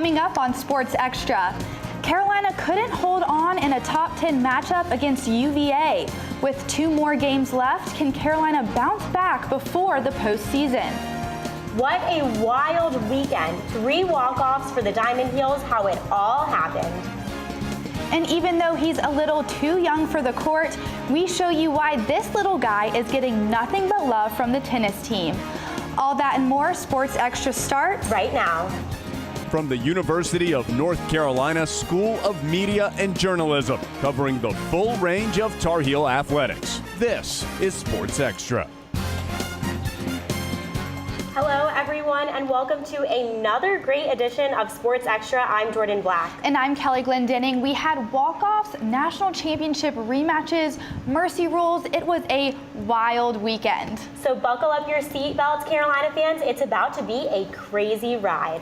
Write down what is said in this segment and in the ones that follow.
Coming up on Sports Extra, Carolina couldn't hold on in a top 10 matchup against UVA. With 2 more games left, can Carolina bounce back before the postseason? What a wild weekend. 3 walk-offs for the Diamond Heels, how it all happened. And even though he's a little too young for the court, we show you why this little guy is getting nothing but love from the tennis team. All that and more, Sports Extra starts right now. From the University of North Carolina School of Media and Journalism, covering the full range of Tar Heel athletics. This is Sports Extra. Hello, everyone, and welcome to another great edition of Sports Extra. I'm Jordan Black. And I'm Kelly Glendenning. We had walk-offs, national championship rematches, mercy rules. It was a wild weekend. So buckle up your seatbelts, Carolina fans. It's about to be a crazy ride.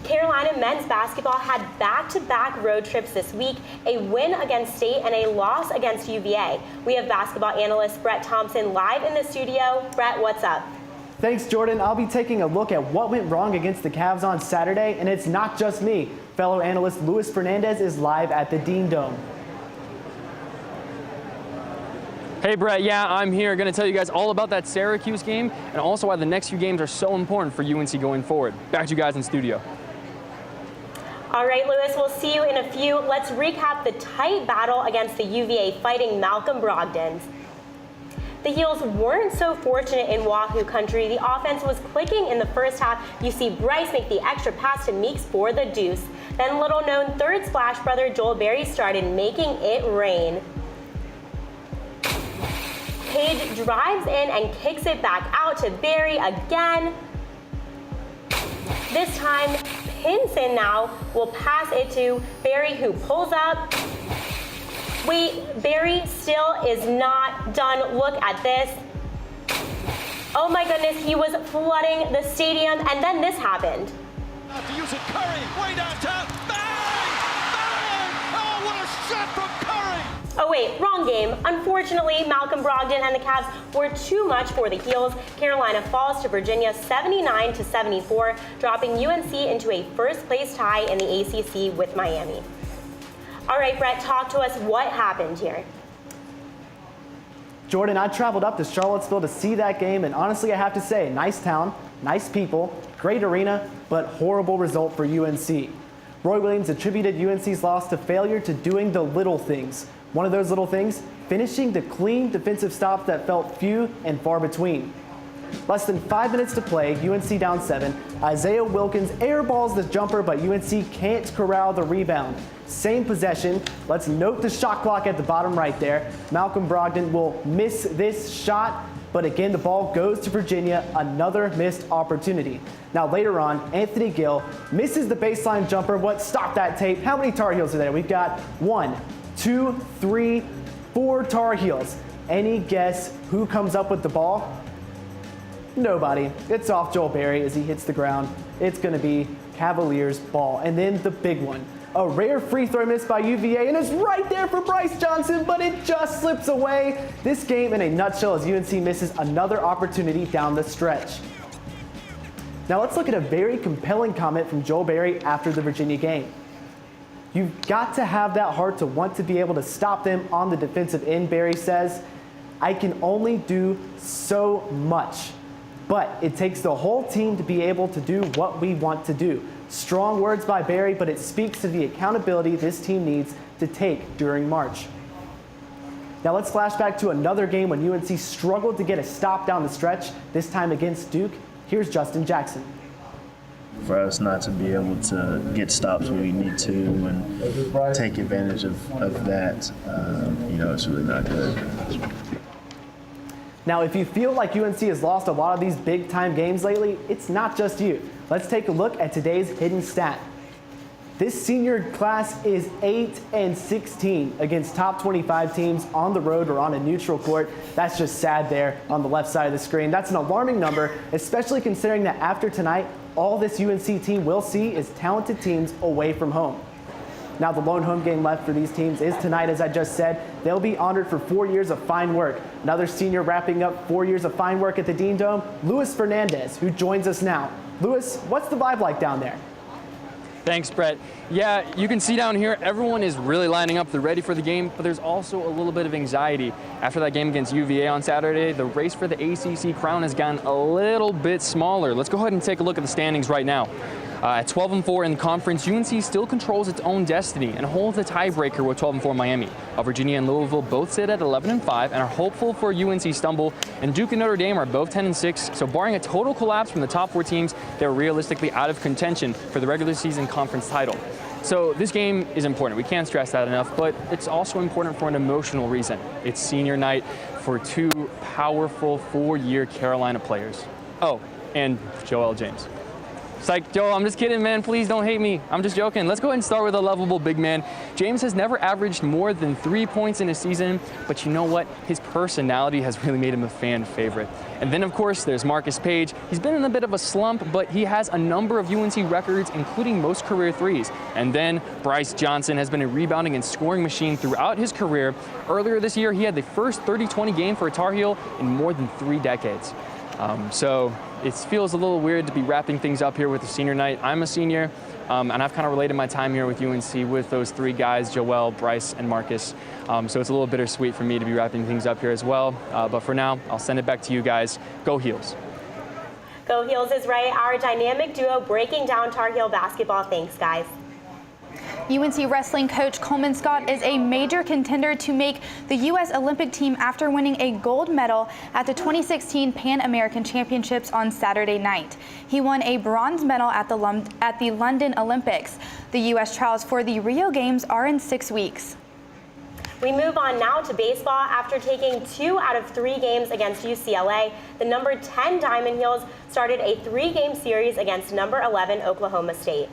Carolina men's basketball had back-to-back road trips this week, a win against State and a loss against UVA. We have basketball analyst Brett Thompson live in the studio. Brett, what's up? Thanks, Jordan. I'll be taking a look at what went wrong against the Cavs on Saturday, and it's not just me. Fellow analyst Luis Fernandez is live at the Dean Dome. Hey Brett, yeah, I'm here. Going to tell you guys all about that Syracuse game and also why the next few games are so important for UNC going forward. Back to you guys in studio. All right, Lewis, we'll see you in a few. Let's recap the tight battle against the UVA Fighting Malcolm Brogdons. The Heels weren't so fortunate in Wahoo country. The offense was clicking in the first half. You see Bryce make the extra pass to Meeks for the deuce. Then little-known third splash brother Joel Berry started making it rain. Page drives in and kicks it back out to Berry again. This time, Pinson now will pass it to Berry, who pulls up. Wait, Berry still is not done. Look at this. Oh my goodness, he was flooding the stadium, and then this happened. To use it, Curry, way downtown. Bang! Bang! Oh, what a shot from Curry! Oh wait, wrong game. Unfortunately, Malcolm Brogdon and the Cavs were too much for the Heels. Carolina falls to Virginia 79-74, dropping UNC into a first-place tie in the ACC with Miami. All right, Brett, talk to us. What happened here? Jordan, I traveled up to Charlottesville to see that game, and honestly, I have to say, nice town, nice people, great arena, but horrible result for UNC. Roy Williams attributed UNC's loss to failure to doing the little things. One of those little things, finishing the clean defensive stops that felt few and far between. Less than 5 minutes to play, UNC down 7. Isaiah Wilkins airballs the jumper, but UNC can't corral the rebound. Same possession. Let's note the shot clock at the bottom right there. Malcolm Brogdon will miss this shot, but again, the ball goes to Virginia, another missed opportunity. Now later on, Anthony Gill misses the baseline jumper. What stopped that tape? How many Tar Heels are there? We've got 1, 2, 3, 4 Tar Heels. Any guess who comes up with the ball? Nobody. It's off Joel Berry as he hits the ground. It's going to be Cavaliers ball. And then the big one. A rare free throw miss by UVA, and it's right there for Bryce Johnson, but it just slips away. This game in a nutshell as UNC misses another opportunity down the stretch. Now let's look at a very compelling comment from Joel Berry after the Virginia game. You've got to have that heart to want to be able to stop them on the defensive end, Berry says. I can only do so much. But it takes the whole team to be able to do what we want to do. Strong words by Berry, but it speaks to the accountability this team needs to take during March. Now let's flash back to another game when UNC struggled to get a stop down the stretch, this time against Duke. Here's Justin Jackson. For us not to be able to get stops when we need to and take advantage of that, it's really not good. Now, if you feel like UNC has lost a lot of these big-time games lately, it's not just you. Let's take a look at today's hidden stat. This senior class is 8-16 against top 25 teams on the road or on a neutral court. That's just sad there on the left side of the screen. That's an alarming number, especially considering that after tonight, all this UNC team will see is talented teams away from home. Now the lone home game left for these teams is tonight, as I just said. They'll be honored for 4 years of fine work. Another senior wrapping up 4 years of fine work at the Dean Dome, Luis Fernandez, who joins us now. Luis, what's the vibe like down there? Thanks, Brett. Yeah, you can see down here, everyone is really lining up. They're ready for the game, but there's also a little bit of anxiety. After that game against UVA on Saturday, the race for the ACC crown has gotten a little bit smaller. Let's go ahead and take a look at the standings right now. At 12-4 in the conference, UNC still controls its own destiny and holds the tiebreaker with 12-4 Miami. Virginia and Louisville both sit at 11-5 and are hopeful for a UNC stumble, and Duke and Notre Dame are both 10-6, so barring a total collapse from the top 4 teams, they're realistically out of contention for the regular season conference title. So this game is important. We can't stress that enough, but it's also important for an emotional reason. It's senior night for 2 powerful 4-year Carolina players. Oh, and Joel James. It's like, Joe, I'm just kidding, man. Please don't hate me. I'm just joking. Let's go ahead and start with a lovable big man. James has never averaged more than 3 points in a season, but you know what? His personality has really made him a fan favorite. And then, of course, there's Marcus Page. He's been in a bit of a slump, but he has a number of UNC records, including most career threes. And then Bryce Johnson has been a rebounding and scoring machine throughout his career. Earlier this year, he had the first 30-20 game for a Tar Heel in more than 3 decades. So it feels a little weird to be wrapping things up here with the senior night. I'm a senior, and I've kind of related my time here with UNC with those 3 guys, Joel, Bryce, and Marcus. So it's a little bittersweet for me to be wrapping things up here as well. But for now, I'll send it back to you guys. Go Heels. Go Heels is right. Our dynamic duo breaking down Tar Heel basketball. Thanks, guys. UNC wrestling coach Coleman Scott is a major contender to make the U.S. Olympic team after winning a gold medal at the 2016 Pan American Championships on Saturday night. He won a bronze medal at the London Olympics. The U.S. trials for the Rio Games are in 6 weeks. We move on now to baseball. After taking 2 out of 3 games against UCLA, the number 10 Diamond Heels started a 3-game series against number 11 Oklahoma State.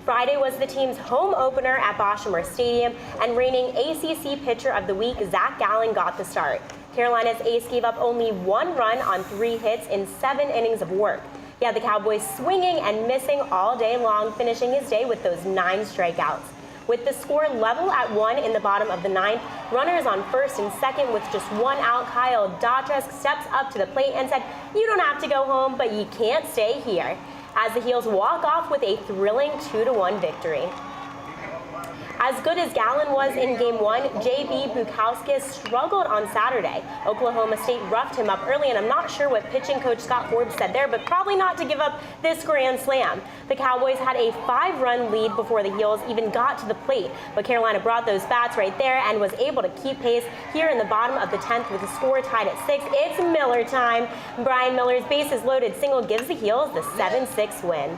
Friday was the team's home opener at Bosh Stadium, and reigning ACC Pitcher of the Week, Zach Gallen, got the start. Carolina's ace gave up only 1 run on 3 hits in 7 innings of work. He had the Cowboys swinging and missing all day long, finishing his day with those 9 strikeouts. With the score level at 1 in the bottom of the 9th, runners on first and second with just 1 out, Kyle Dautresk steps up to the plate and said, "You don't have to go home, but you can't stay here," as the Heels walk off with a thrilling 2-1 victory. As good as Gallen was in Game 1, J.B. Bukauskas struggled on Saturday. Oklahoma State roughed him up early, and I'm not sure what pitching coach Scott Forbes said there, but probably not to give up this grand slam. The Cowboys had a 5-run lead before the Heels even got to the plate, but Carolina brought those bats right there and was able to keep pace here in the bottom of the 10th with the score tied at 6. It's Miller time. Brian Miller's bases loaded single gives the Heels the 7-6 win.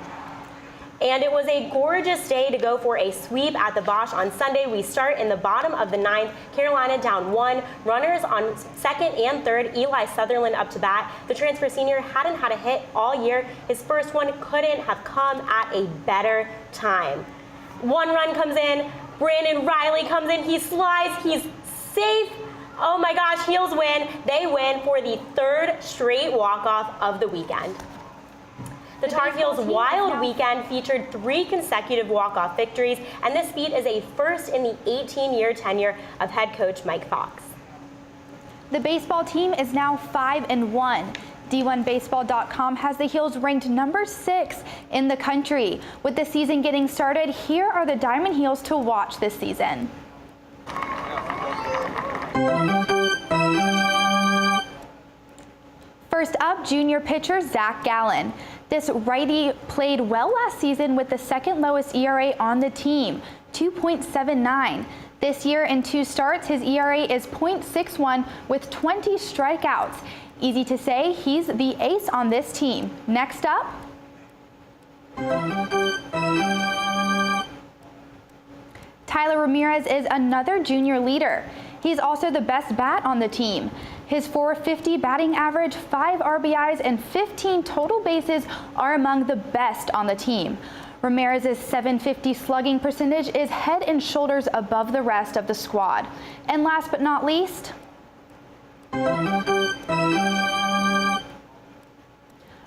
And it was a gorgeous day to go for a sweep at the Bosh on Sunday. We start in the bottom of the 9th, Carolina down 1. Runners on second and third, Eli Sutherland up to bat. The transfer senior hadn't had a hit all year. His first one couldn't have come at a better time. 1 run comes in, Brandon Riley comes in, he slides, he's safe. Oh my gosh, Heels win. They win for the 3rd straight walk-off of the weekend. The Tar Heels' wild weekend featured 3 consecutive walk-off victories, and this feat is a first in the 18-year tenure of head coach Mike Fox. The baseball team is now 5-1. D1Baseball.com has the Heels ranked number 6 in the country. With the season getting started, here are the Diamond Heels to watch this season. First up, junior pitcher Zach Gallen. This righty played well last season with the 2nd lowest ERA on the team, 2.79. This year in 2 starts, his ERA is .61 with 20 strikeouts. Easy to say, he's the ace on this team. Next up, Tyler Ramirez is another junior leader. He's also the best bat on the team. His .450 batting average, 5 RBIs, and 15 total bases are among the best on the team. Ramirez's .750 slugging percentage is head and shoulders above the rest of the squad. And last but not least,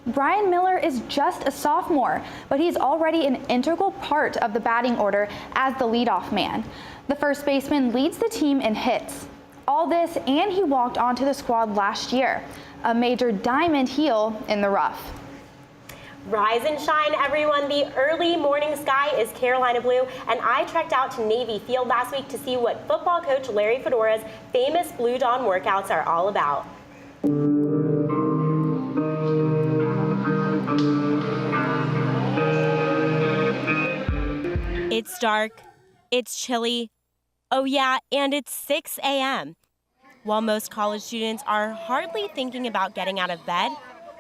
Brian Miller is just a sophomore, but he's already an integral part of the batting order as the leadoff man. The first baseman leads the team in hits. All this, and he walked onto the squad last year, a major Diamond Heel in the rough. Rise and shine, everyone. The early morning sky is Carolina blue, and I trekked out to Navy Field last week to see what football coach Larry Fedora's famous Blue Dawn workouts are all about. It's dark, it's chilly, oh yeah, and it's 6 a.m. While most college students are hardly thinking about getting out of bed,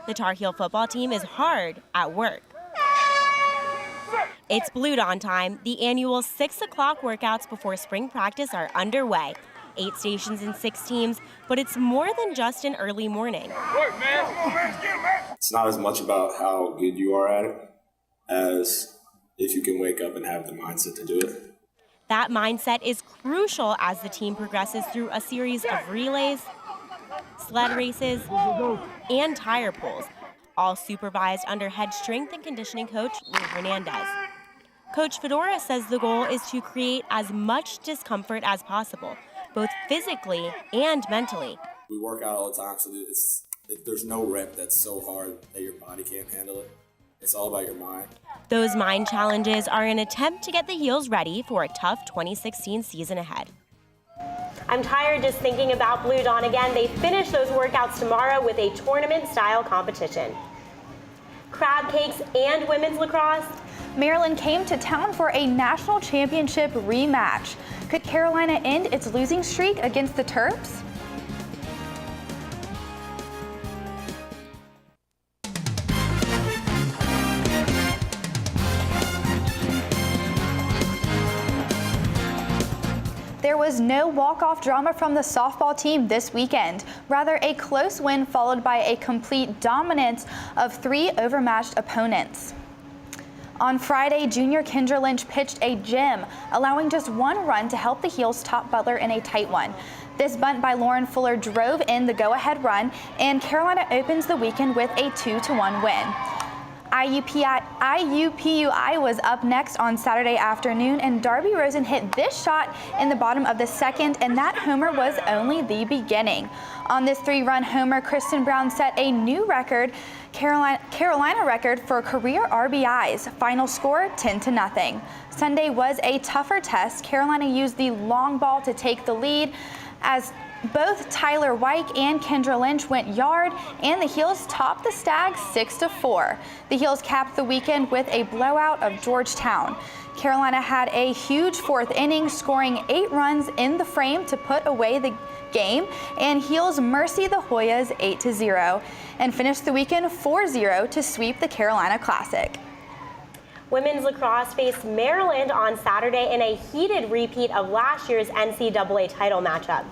the Tar Heel football team is hard at work. It's Blue Dawn time. The annual 6 o'clock workouts before spring practice are underway. 8 stations and 6 teams, but it's more than just an early morning. Work, man. It's not as much about how good you are at it as if you can wake up and have the mindset to do it. That mindset is crucial as the team progresses through a series of relays, sled races, and tire pulls, all supervised under head strength and conditioning coach Lee Hernandez. Coach Fedora says the goal is to create as much discomfort as possible, both physically and mentally. We work out all the time, so there's no rep that's so hard that your body can't handle it. It's all about your mind. Those mind challenges are an attempt to get the Heels ready for a tough 2016 season ahead. I'm tired just thinking about Blue Dawn again. They finish those workouts tomorrow with a tournament-style competition. Crab cakes and women's lacrosse. Maryland came to town for a national championship rematch. Could Carolina end its losing streak against the Terps? There was no walk-off drama from the softball team this weekend. Rather, a close win followed by a complete dominance of 3 overmatched opponents. On Friday, junior Kendra Lynch pitched a gem, allowing just 1 run to help the Heels top Butler in a tight one. This bunt by Lauren Fuller drove in the go-ahead run, and Carolina opens the weekend with a 2-1 win. IUPUI was up next on Saturday afternoon, and Darby Rosen hit this shot in the bottom of the second, and that homer was only the beginning. On this 3-run homer, Kristen Brown set a new record, Carolina record for career RBIs. Final score 10-0. Sunday was a tougher test. Carolina used the long ball to take the lead as both Tyler Wyke and Kendra Lynch went yard, and the Heels topped the Stags 6-4. The Heels capped the weekend with a blowout of Georgetown. Carolina had a huge 4th inning, scoring 8 runs in the frame to put away the game, and Heels mercy the Hoyas 8-0 and finished the weekend 4-0 to sweep the Carolina Classic. Women's lacrosse faced Maryland on Saturday in a heated repeat of last year's NCAA title matchup.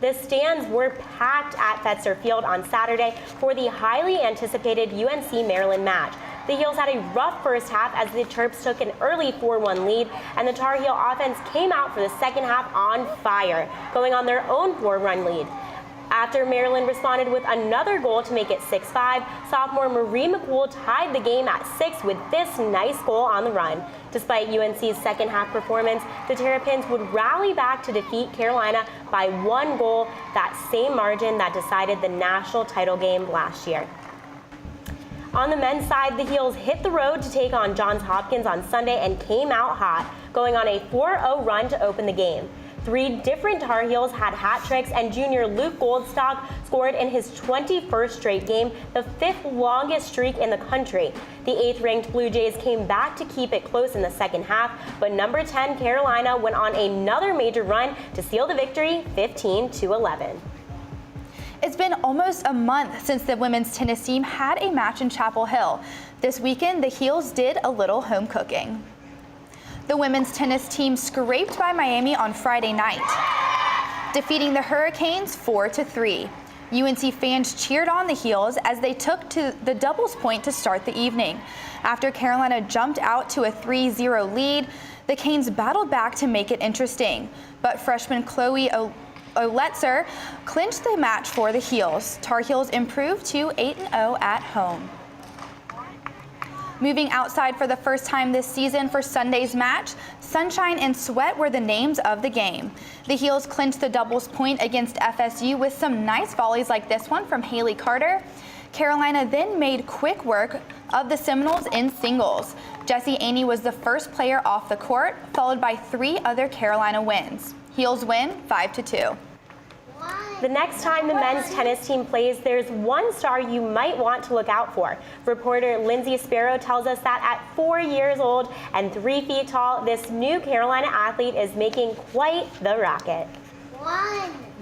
The stands were packed at Fetzer Field on Saturday for the highly anticipated UNC-Maryland match. The Heels had a rough first half as the Terps took an early 4-1 lead, and the Tar Heel offense came out for the second half on fire, going on their own 4-run lead. After Maryland responded with another goal to make it 6-5, sophomore Marie McCool tied the game at 6 with this nice goal on the run. Despite UNC's second half performance, the Terrapins would rally back to defeat Carolina by 1 goal, that same margin that decided the national title game last year. On the men's side, the Heels hit the road to take on Johns Hopkins on Sunday and came out hot, going on a 4-0 run to open the game. 3 different Tar Heels had hat tricks, and junior Luke Goldstock scored in his 21st straight game, the 5th longest streak in the country. The 8th-ranked Blue Jays came back to keep it close in the second half, but number 10 Carolina went on another major run to seal the victory 15-11. It's been almost a month since the women's tennis team had a match in Chapel Hill. This weekend, the Heels did a little home cooking. The women's tennis team scraped by Miami on Friday night, defeating the Hurricanes 4-3. UNC fans cheered on the Heels as they took to the doubles point to start the evening. After Carolina jumped out to a 3-0 lead, the Canes battled back to make it interesting, but freshman Chloe Oletzer clinched the match for the Heels. Tar Heels improved to 8-0 at home. Moving outside for the first time this season for Sunday's match, Sunshine and Sweat were the names of the game. The Heels clinched the doubles point against FSU with some nice volleys like this one from Haley Carter. Carolina then made quick work of the Seminoles in singles. Jessie Aney was the first player off the court, followed by 3 other Carolina wins. Heels win 5-2. The next time the men's tennis team plays, there's one star you might want to look out for. Reporter Lindsay Sparrow tells us that at 4 years old and 3 feet tall, this new Carolina athlete is making quite the racket.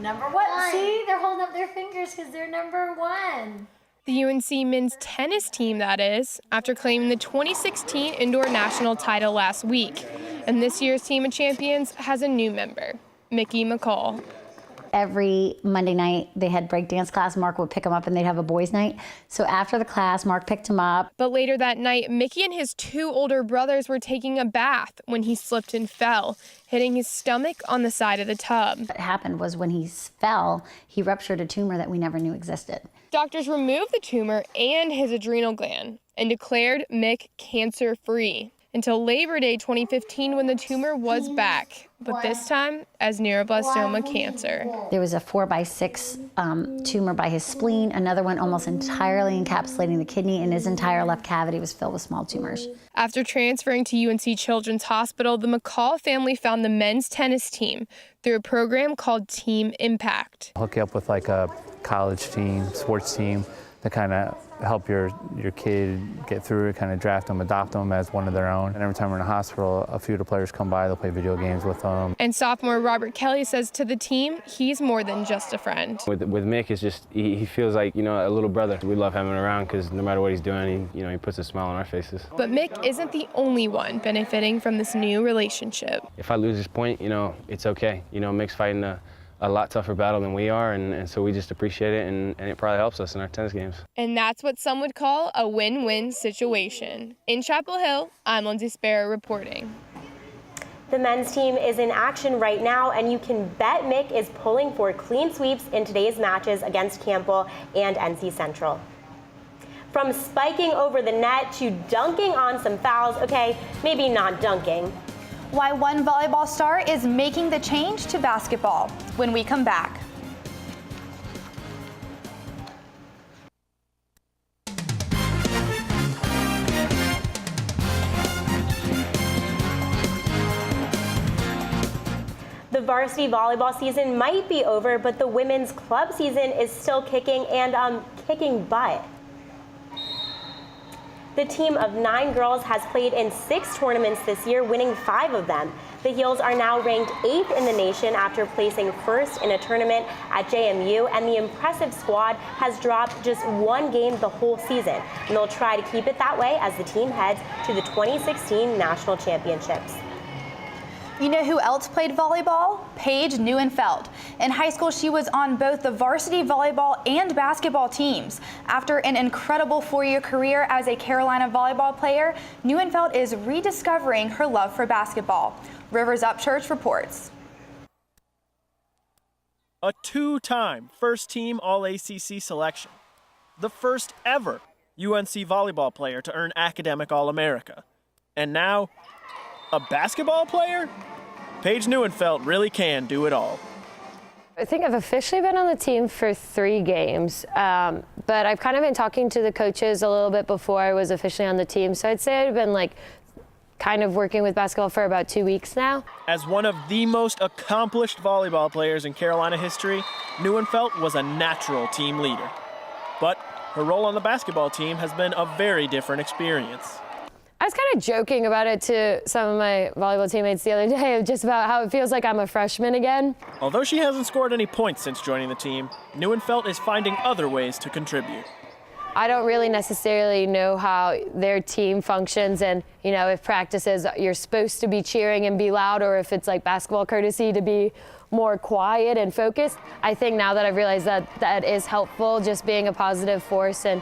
Number one. See, they're holding up their fingers because they're number 1. The UNC men's tennis team, that is, after claiming the 2016 indoor national title last week. And this year's team of champions has a new member, Mickey McCall. Every Monday night, they had breakdance class. Mark would pick them up and they'd have a boys' night. So after the class, Mark picked him up. But later that night, Mickey and his 2 older brothers were taking a bath when he slipped and fell, hitting his stomach on the side of the tub. What happened was when he fell, he ruptured a tumor that we never knew existed. Doctors removed the tumor and his adrenal gland and declared Mick cancer-free until Labor Day 2015 when the tumor was back, but this time as neuroblastoma cancer. There was a 4x6 tumor by his spleen, another one almost entirely encapsulating the kidney, and his entire left cavity was filled with small tumors. After transferring to UNC Children's Hospital, the McCall family found the men's tennis team through a program called Team Impact. Hook you up with like a college team, sports team, to kind of help your kid get through it, kind of draft them, adopt them as one of their own. And every time we're in a hospital, a few of the players come by, they'll play video games with them. And sophomore Robert Kelly says to the team, he's more than just a friend. With Mick, it's just, he feels like, a little brother. We love having him around because no matter what he's doing, he puts a smile on our faces. But Mick isn't the only one benefiting from this new relationship. If I lose this point, it's okay. Mick's fighting a lot tougher battle than we are, and so we just appreciate it, and it probably helps us in our tennis games. And that's what some would call a win-win situation. In Chapel Hill, I'm Lindsay Sparrow reporting. The men's team is in action right now, and you can bet Mick is pulling for clean sweeps in today's matches against Campbell and NC Central. From spiking over the net to dunking on some fouls, okay, maybe not dunking. Why one volleyball star is making the change to basketball when we come back. The varsity volleyball season might be over, but the women's club season is still kicking and kicking butt. The team of 9 girls has played in 6 tournaments this year, winning 5 of them. The Heels are now ranked 8th in the nation after placing 1st in a tournament at JMU, and the impressive squad has dropped just 1 game the whole season. And they'll try to keep it that way as the team heads to the 2016 National Championships. You know who else played volleyball? Paige Neuenfeld. In high school, she was on both the varsity volleyball and basketball teams. After an incredible 4-year career as a Carolina volleyball player, Neuenfeld is rediscovering her love for basketball. Rivers Upchurch reports. A 2-time first-team All-ACC selection. The first ever UNC volleyball player to earn academic All-America. And now, a basketball player? Paige Neuenfeld really can do it all. I think I've officially been on the team for 3 games, but I've kind of been talking to the coaches a little bit before I was officially on the team. So I'd say I've been kind of working with basketball for about 2 weeks now. As one of the most accomplished volleyball players in Carolina history, Neuenfeld was a natural team leader. But her role on the basketball team has been a very different experience. I was kind of joking about it to some of my volleyball teammates the other day, just about how it feels like I'm a freshman again. Although she hasn't scored any points since joining the team, Neuenfeld is finding other ways to contribute. I don't really necessarily know how their team functions, and if practices you're supposed to be cheering and be loud, or if it's like basketball courtesy to be more quiet and focused. I think now that I've realized that is helpful, just being a positive force and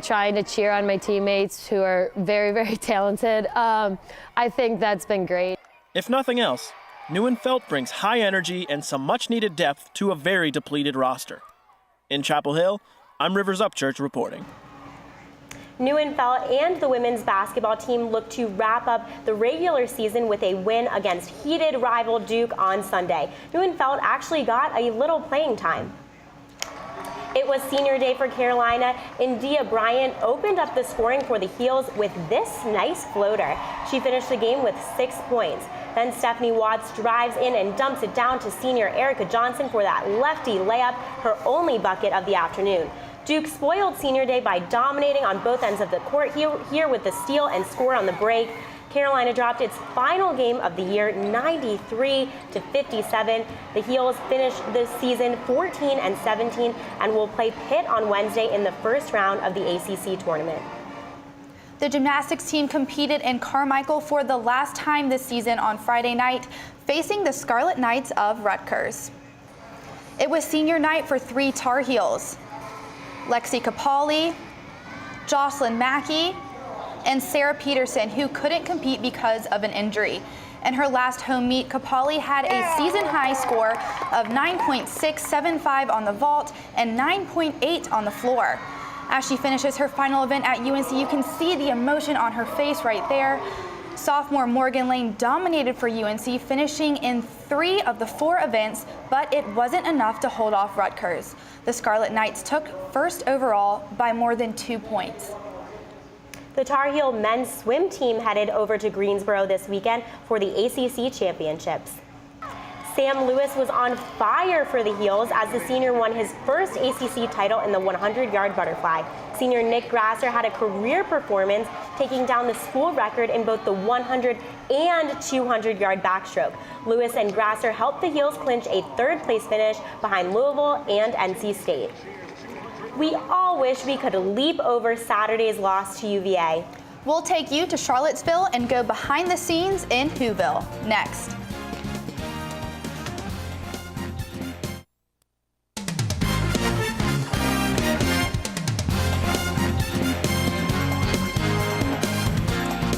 trying to cheer on my teammates who are very, very talented. I think that's been great. If nothing else, Neuenfeld brings high energy and some much-needed depth to a very depleted roster. In Chapel Hill, I'm Rivers Upchurch reporting. Neuenfeld and the women's basketball team look to wrap up the regular season with a win against heated rival Duke on Sunday. Neuenfeld actually got a little playing time. It was senior day for Carolina, and Dia Bryant opened up the scoring for the Heels with this nice floater. She finished the game with 6 points. Then Stephanie Watts drives in and dumps it down to senior Erica Johnson for that lefty layup, her only bucket of the afternoon. Duke spoiled senior day by dominating on both ends of the court here with the steal and score on the break. Carolina dropped its final game of the year 93-57. The Heels finished this season 14-17 and will play Pitt on Wednesday in the first round of the ACC tournament. The gymnastics team competed in Carmichael for the last time this season on Friday night, facing the Scarlet Knights of Rutgers. It was senior night for 3 Tar Heels: Lexi Capali, Jocelyn Mackey, and Sarah Peterson, who couldn't compete because of an injury. In her last home meet, Capali had a season-high score of 9.675 on the vault and 9.8 on the floor. As she finishes her final event at UNC, you can see the emotion on her face right there. Sophomore Morgan Lane dominated for UNC, finishing in 3 of the 4 events, but it wasn't enough to hold off Rutgers. The Scarlet Knights took first overall by more than 2 points. The Tar Heel men's swim team headed over to Greensboro this weekend for the ACC championships. Sam Lewis was on fire for the Heels as the senior won his first ACC title in the 100-yard butterfly. Senior Nick Grasser had a career performance, taking down the school record in both the 100 and 200-yard backstroke. Lewis and Grasser helped the Heels clinch a 3rd-place finish behind Louisville and NC State. We all wish we could leap over Saturday's loss to UVA. We'll take you to Charlottesville and go behind the scenes in Whoville next.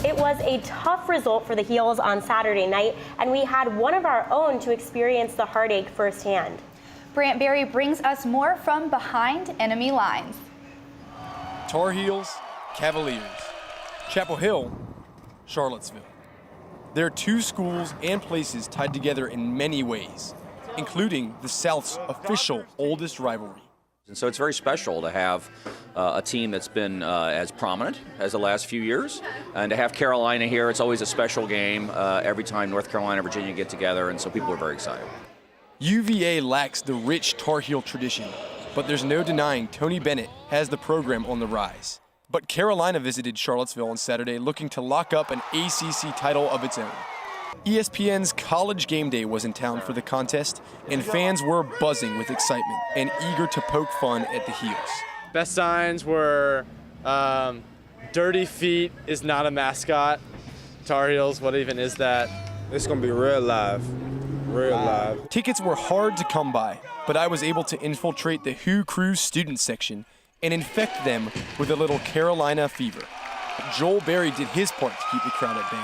It was a tough result for the Heels on Saturday night, and we had one of our own to experience the heartache firsthand. Brant Berry brings us more from behind enemy lines. Tar Heels, Cavaliers, Chapel Hill, Charlottesville. There are 2 schools and places tied together in many ways, including the South's official oldest rivalry. And so it's very special to have a team that's been as prominent as the last few years. And to have Carolina here, it's always a special game every time North Carolina and Virginia get together, and so people are very excited. UVA lacks the rich Tar Heel tradition, but there's no denying Tony Bennett has the program on the rise. But Carolina visited Charlottesville on Saturday looking to lock up an ACC title of its own. ESPN's College Game Day was in town for the contest, and fans were buzzing with excitement and eager to poke fun at the Heels. Best signs were Dirty Feet is not a mascot. Tar Heels, what even is that? It's going to be real live. Real live. Tickets were hard to come by, but I was able to infiltrate the Who Crew student section and infect them with a little Carolina fever. Joel Berry did his part to keep the crowd at bay,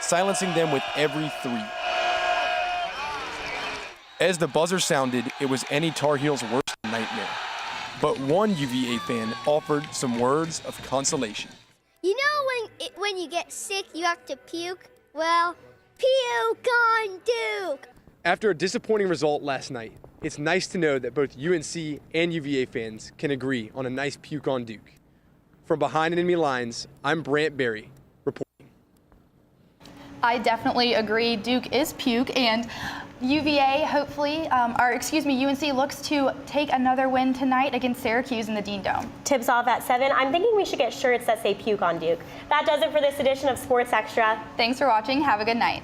silencing them with every 3. As the buzzer sounded, it was any Tar Heel's worst nightmare. But one UVA fan offered some words of consolation. You know when you get sick, you have to puke? Well, puke on Duke! After a disappointing result last night, it's nice to know that both UNC and UVA fans can agree on a nice puke on Duke. From behind enemy lines, I'm Brant Berry, reporting. I definitely agree. Duke is puke, and UVA UNC looks to take another win tonight against Syracuse in the Dean Dome. Tips off at 7. I'm thinking we should get shirts that say puke on Duke. That does it for this edition of Sports Extra. Thanks for watching. Have a good night.